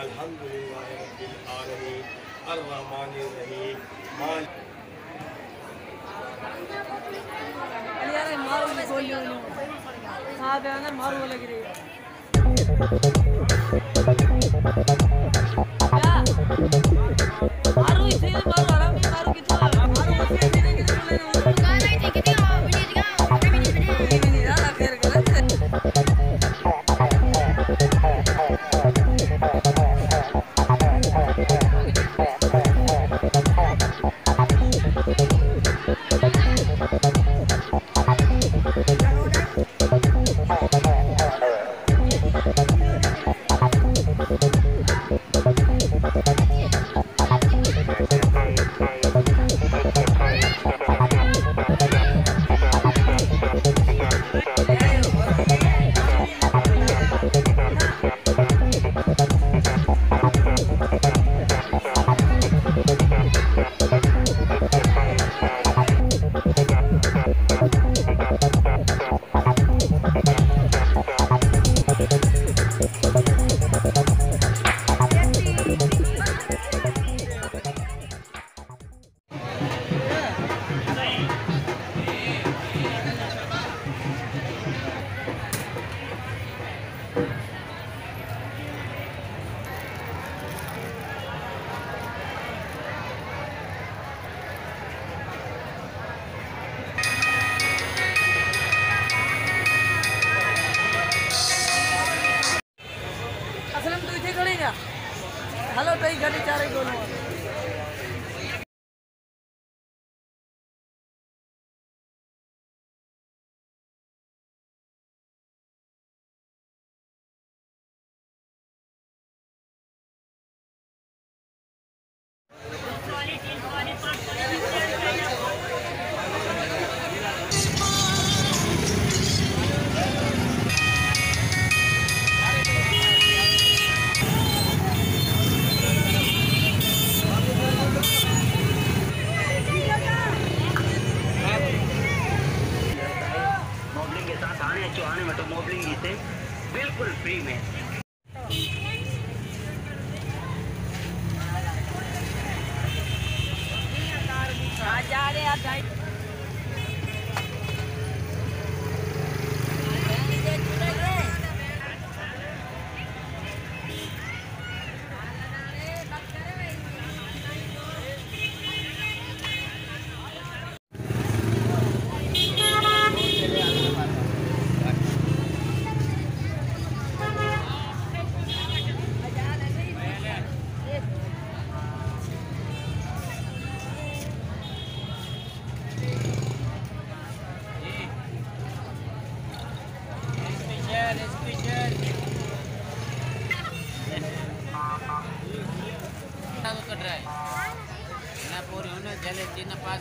अल्हम्दुलिल्लाह रब्बिल आलमीन अर्रहमानिर रहीम मालिक यार मारो गोली साहब है ना मारो लग रही है क्या मारो इसे मारो आराम से मारो कितना मारो उसे कितने कितने बोले ना गाना ही ठीक है वीडियो दिखा नहीं यार फिर गलत है हेलो तो घड़ी चारे गोलू आने में तो मोबलिंग से बिल्कुल फ्री में जा रहे आप जले चिन्ह पास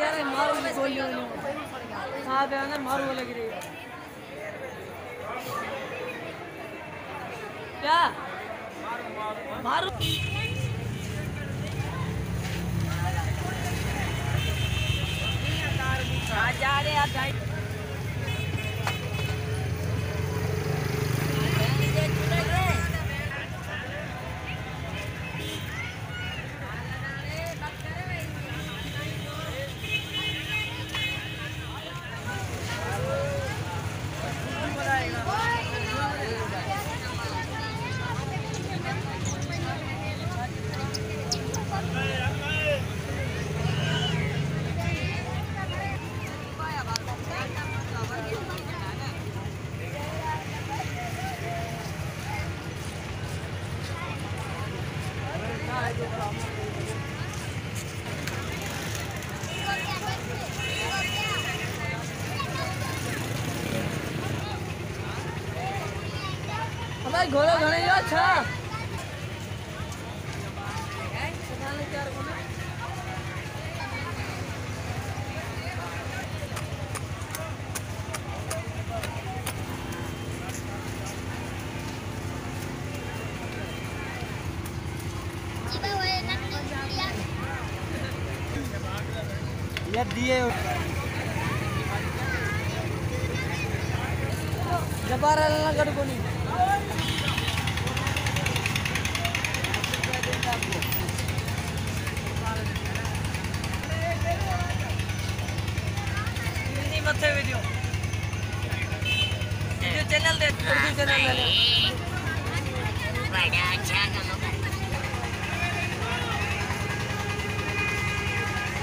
यार मारो गोली साहब है ना मारो लग रही है मारो जा रे यार भाई घोड़ो घणे यो छा ये दिए जबारा ला गडकोनी मथे वीडियो चैनल दे चैनल ले बड़ा अच्छा काम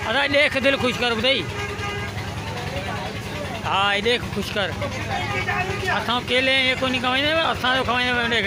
अरे देख दिल खुश कर बुधाई हाँ देख खुश कर असां केले ये को नहीं खवाइंदे असां जो खवाइंदे देख